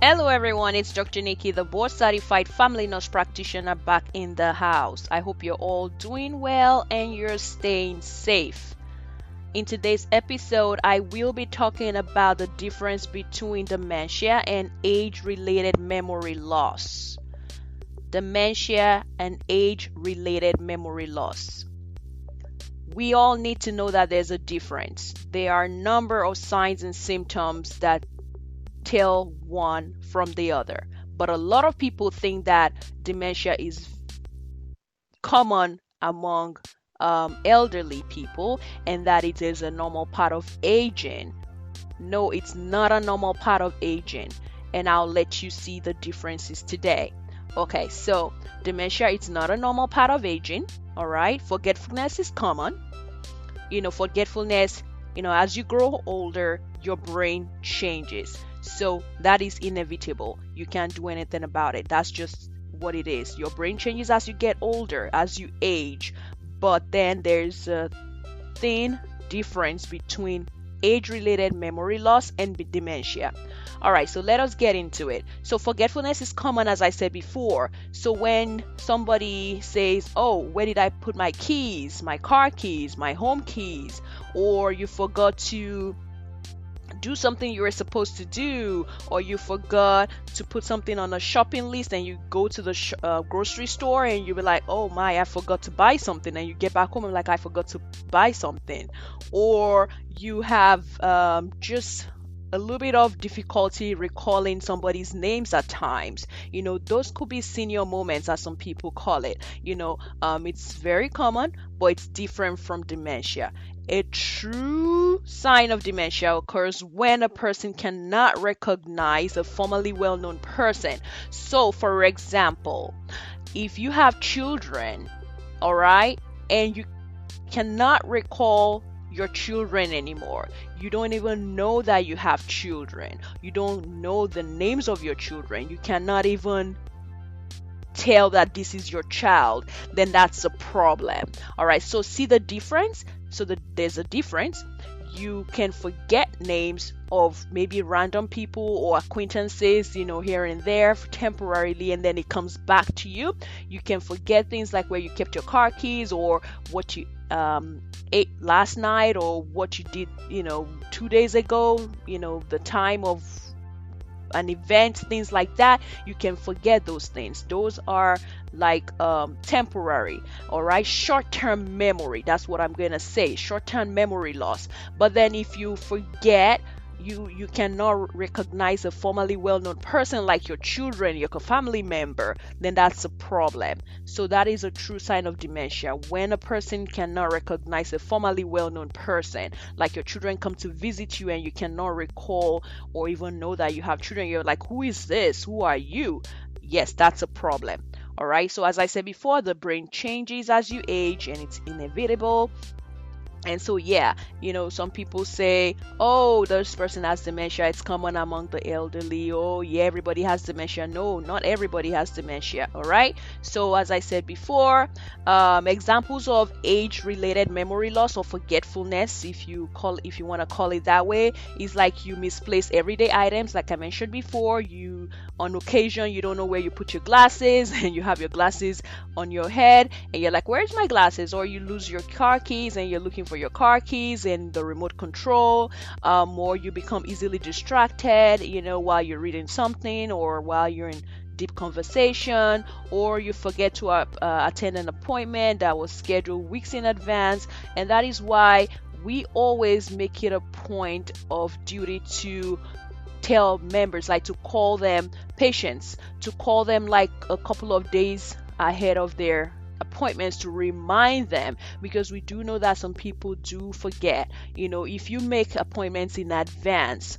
Hello everyone, it's Dr. Nikki, the board certified family nurse practitioner back in the house. I hope you're all doing well and you're staying safe. In today's episode, I will be talking about the difference between dementia and age-related memory loss. Dementia and age-related memory loss. We all need to know that there's a difference. There are a number of signs and symptoms that tell one from the other. But a lot of people think that dementia is common among elderly people and that it is a normal part of aging. No, it's not a normal part of aging. And I'll let you see the differences today. Okay, so dementia, it's not a normal part of aging. All right, forgetfulness is common. Forgetfulness, as you grow older, your brain changes. So that is inevitable. You can't do anything about it. That's just what it is. Your brain changes as you get older, as you age. But then there's a thin difference between age-related memory loss and dementia. All right, so let us get into it. So forgetfulness is common, as I said before. So when somebody says, oh, where did I put my keys, my car keys, my home keys, or you forgot to do something you were supposed to do, or you forgot to put something on a shopping list and you go to the grocery store and you be like, oh my, I forgot to buy something, and you get back home and like, I forgot to buy something. Or you have just a little bit of difficulty recalling somebody's names at times. Those could be senior moments, as some people call it. It's very common, but it's different from dementia. A true sign of dementia occurs when a person cannot recognize a formerly well-known person. So, for example, if you have children, all right, and you cannot recall your children anymore, you don't even know that you have children, you don't know the names of your children, you cannot even tell that this is your child, then that's a problem. All right, so see the difference? So there's a difference. You can forget names of maybe random people or acquaintances, here and there temporarily, and then it comes back to you. You can forget things like where you kept your car keys, or what you ate last night, or what you did, 2 days ago, the time of an event, things like that. You can forget those things. Those are like temporary, all right, short-term memory. That's what I'm gonna say, short-term memory loss. But then if you forget, you cannot recognize a formerly well-known person like your children, your family member, then that's a problem. So that is a true sign of dementia, when a person cannot recognize a formerly well-known person, like your children come to visit you and you cannot recall or even know that you have children. You're like, who is this? Who are you? Yes, that's a problem. All right, so as I said before, the brain changes as you age and it's inevitable. And so, yeah, some people say, oh, this person has dementia. It's common among the elderly. Oh, yeah, everybody has dementia. No, not everybody has dementia. All right. So, as I said before, examples of age-related memory loss or forgetfulness, if you want to call it that way, is like you misplace everyday items. Like I mentioned before, on occasion, you don't know where you put your glasses, and you have your glasses on your head, and you're like, where's my glasses? Or you lose your car keys and you're looking for your car keys and the remote control, or you become easily distracted, while you're reading something or while you're in deep conversation, or you forget to attend an appointment that was scheduled weeks in advance. And that is why we always make it a point of duty to tell members, like to call them patients, to call them like a couple of days ahead of their appointments to remind them, because we do know that some people do forget. If you make appointments in advance,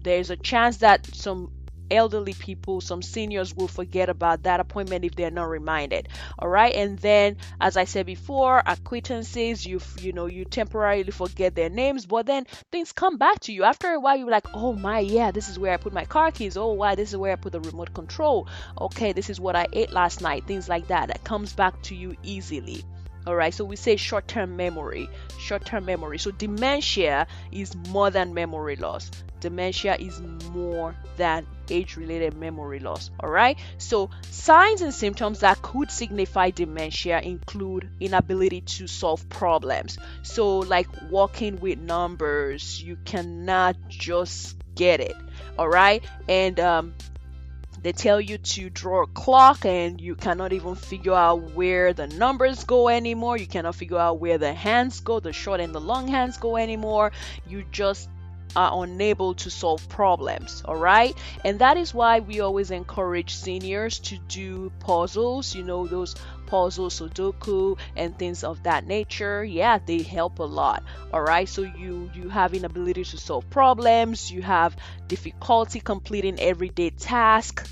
there's a chance that some elderly people, some seniors, will forget about that appointment if they're not reminded. All right, and then, as I said before, acquaintances, you temporarily forget their names, but then things come back to you after a while. You're like, oh my, yeah, this is where I put my car keys. Oh wow, this is where I put the remote control. Okay, this is what I ate last night. Things like that comes back to you easily. All right, so we say short-term memory, short-term memory. So dementia is more than memory loss. Dementia is more than age-related memory loss. All right, so signs and symptoms that could signify dementia include inability to solve problems. So like working with numbers, you cannot just get it. All right, and they tell you to draw a clock and you cannot even figure out where the numbers go anymore. You cannot figure out where the hands go, the short and the long hands go anymore. You just are unable to solve problems. All right, and that is why we always encourage seniors to do puzzles, those puzzles, Sudoku and things of that nature. Yeah, they help a lot. All right, so you have inability to solve problems, you have difficulty completing everyday tasks.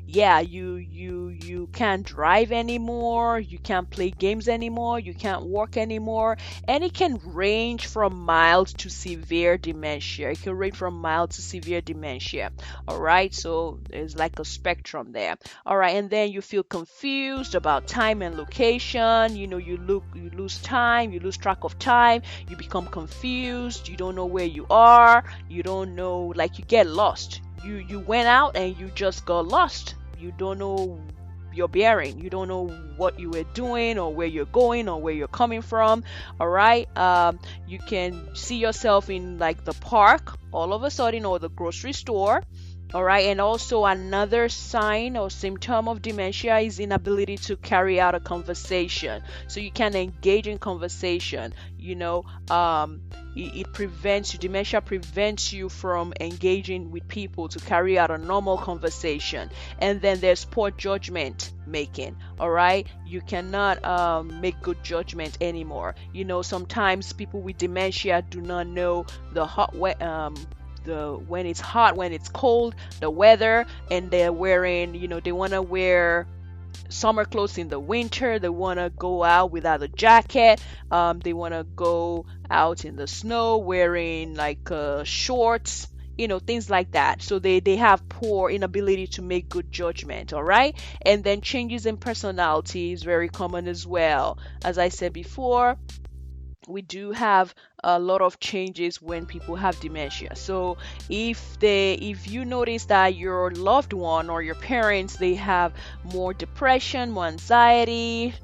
Yeah, you can't drive anymore, you can't play games anymore, you can't work anymore, and it can range from mild to severe dementia. It can range from mild to severe dementia. All right, so there's like a spectrum there. All right, and then you feel confused about time and location. You lose time, you lose track of time, you become confused, you don't know where you are, you don't know, like you get lost. You went out and you just got lost. You don't know your bearing. You don't know what you were doing or where you're going or where you're coming from. All right. You can see yourself in like the park all of a sudden, or the grocery store. All right, and also another sign or symptom of dementia is inability to carry out a conversation. So you can engage in conversation. It prevents you. Dementia prevents you from engaging with people to carry out a normal conversation. And then there's poor judgment making. All right, you cannot make good judgment anymore. Sometimes people with dementia do not know when it's hot, when it's cold, the weather, and they're wearing, they want to wear summer clothes in the winter. They want to go out without a jacket. They want to go out in the snow wearing like shorts, things like that. So they have poor inability to make good judgment. All right, and then changes in personality is very common as well. As I said before, we do have a lot of changes when people have dementia. So if you notice that your loved one or your parents, they have more depression, more anxiety,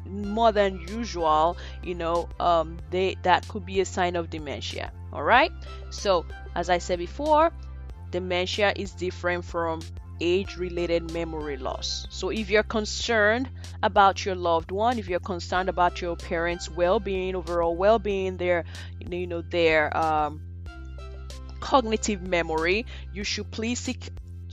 more than usual, that could be a sign of dementia. All right, so as I said before, dementia is different from age-related memory loss. So if you're concerned about your loved one, if you're concerned about your parents' well-being, overall well-being, their cognitive memory, you should please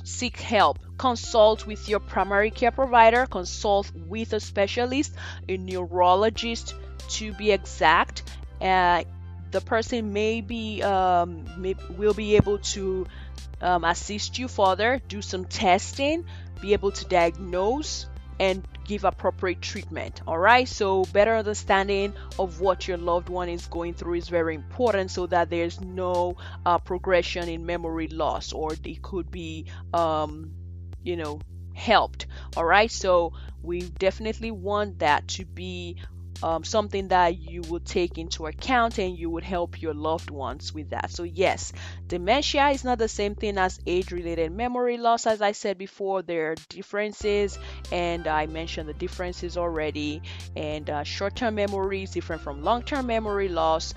seek help. Consult with your primary care provider, consult with a specialist, a neurologist to be exact. The person will be able to assist you further, do some testing, be able to diagnose and give appropriate treatment. All right, so better understanding of what your loved one is going through is very important, so that there's no progression in memory loss, or it could be helped. All right, so we definitely want that to be something that you would take into account, and you would help your loved ones with that. So yes, dementia is not the same thing as age-related memory loss. As I said before, there are differences, and I mentioned the differences already. And short-term memory is different from long-term memory loss.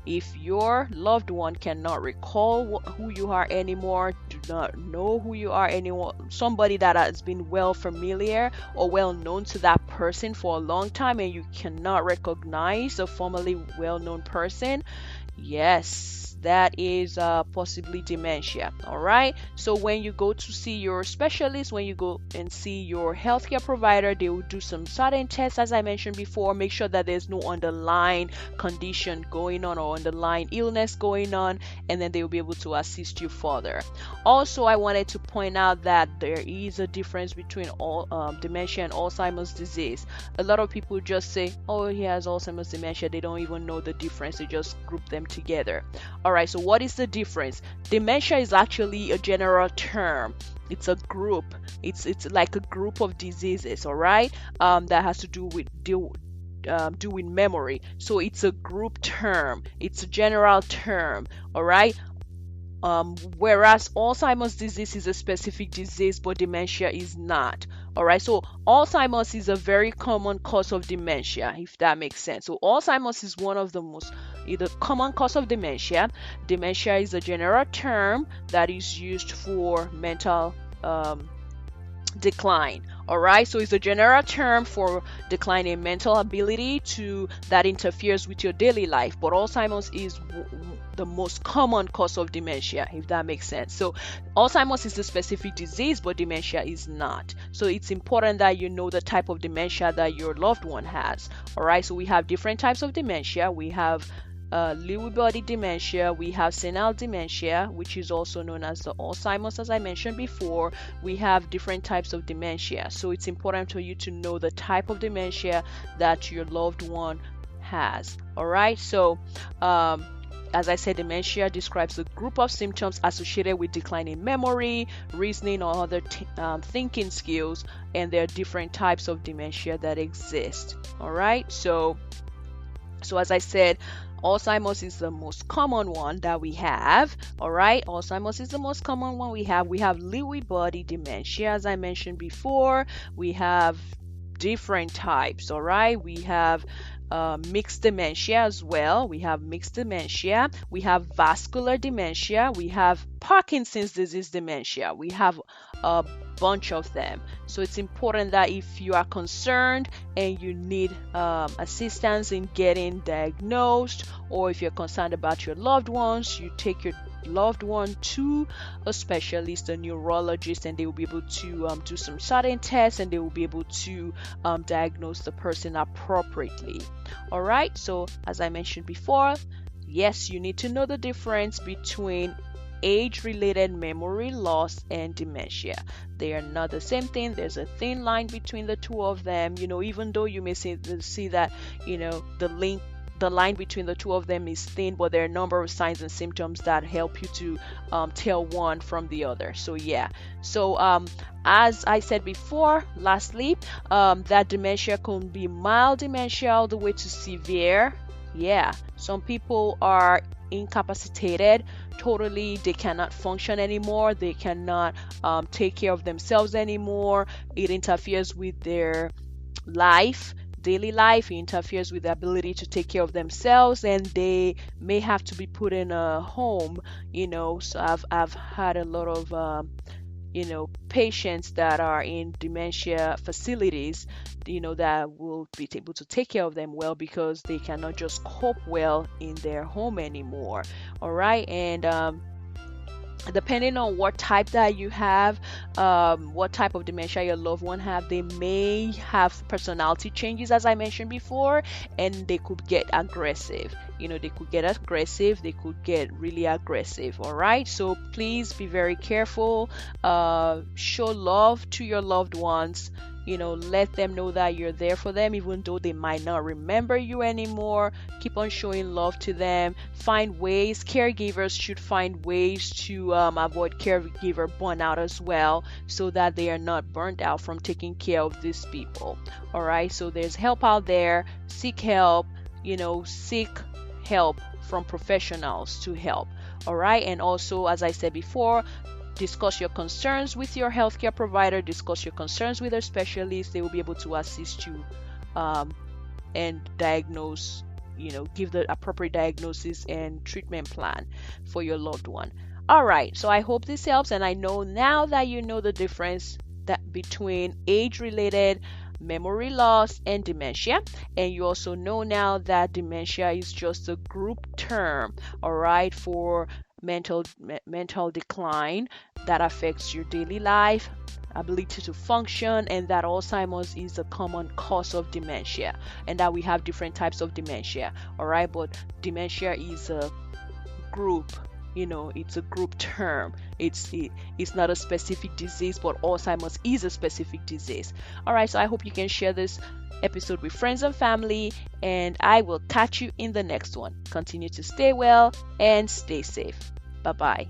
If your loved one cannot recall who you are anymore, do not know who you are anymore, somebody that has been well familiar or well known to that person for a long time, and you cannot recognize a formerly well-known person, yes, that is possibly dementia. All right, so when you go to see your specialist, when you go and see your healthcare provider, they will do some certain tests, as I mentioned before. Make sure that there's no underlying condition going on or underlying illness going on, and then they will be able to assist you further. Also, I wanted to point out that there is a difference between dementia and Alzheimer's disease. A lot of people just say, oh, he has Alzheimer's dementia. They don't even know the difference. They just group them together. All right, so what is the difference? Dementia is actually a general term. It's a group. It's like a group of diseases, all right, that has to do with doing memory. So it's a group term. It's a general term, all right. Whereas Alzheimer's disease is a specific disease, but dementia is not. All right, so Alzheimer's is a very common cause of dementia, if that makes sense. So Alzheimer's is one of the most either common cause of dementia. Dementia is a general term that is used for mental decline. All right, so it's a general term for decline in mental ability that interferes with your daily life, but Alzheimer's is the most common cause of dementia, if that makes sense. So Alzheimer's is a specific disease, but dementia is not. So it's important that you know the type of dementia that your loved one has. All right, so we have different types of dementia. We have Lewy body dementia, we have senile dementia, which is also known as the Alzheimer's, as I mentioned before. We have different types of dementia, so it's important for you to know the type of dementia that your loved one has. All right, so as I said, dementia describes a group of symptoms associated with decline in memory, reasoning, or other thinking skills, and there are different types of dementia that exist. All right, so as I said, Alzheimer's is the most common one that we have. All right, Alzheimer's is the most common one we have. We have Lewy body dementia, as I mentioned before. We have different types. All right, we have mixed dementia as well. We have mixed dementia. We have vascular dementia. We have Parkinson's disease dementia. We have a bunch of them. So it's important that if you are concerned and you need assistance in getting diagnosed, or if you're concerned about your loved ones, you take your loved one to a specialist, a neurologist, and they will be able to do some certain tests, and they will be able to diagnose the person appropriately. All right, so as I mentioned before, yes, you need to know the difference between age-related memory loss and dementia. They are not the same thing. There's a thin line between the two of them. Even though you may see that the line between the two of them is thin, but there are a number of signs and symptoms that help you to tell one from the other. So yeah, so as I said before, lastly, that dementia can be mild dementia all the way to severe. Yeah, some people are incapacitated totally. They cannot function anymore. They cannot take care of themselves anymore. It interferes with their daily life. It interferes with the ability to take care of themselves, and they may have to be put in a home. So I've had a lot of patients that are in dementia facilities, that will be able to take care of them well, because they cannot just cope well in their home anymore. All right, and depending on what type that you have, what type of dementia your loved one have, they may have personality changes, as I mentioned before, and they could get aggressive. They could get aggressive, they could get really aggressive. All right, so please be very careful. Show love to your loved ones. Let them know that you're there for them, even though they might not remember you anymore. Keep on showing love to them. Find ways. Caregivers should find ways to avoid caregiver burnout as well, so that they are not burnt out from taking care of these people. All right, so there's help out there. Seek help. Seek help from professionals to help. All right, and also, as I said before, discuss your concerns with your healthcare provider. Discuss your concerns with a specialist. They will be able to assist you and diagnose, give the appropriate diagnosis and treatment plan for your loved one. All right, so I hope this helps, and I know now that you know the difference between age-related memory loss and dementia, and you also know now that dementia is just a group term, all right, for mental decline that affects your daily life, ability to function, and that Alzheimer's is a common cause of dementia, and that we have different types of dementia. All right, but dementia is a group. it's a group term. It's not a specific disease, but Alzheimer's is a specific disease. All right, so I hope you can share this episode with friends and family, and I will catch you in the next one. Continue to stay well and stay safe. Bye bye.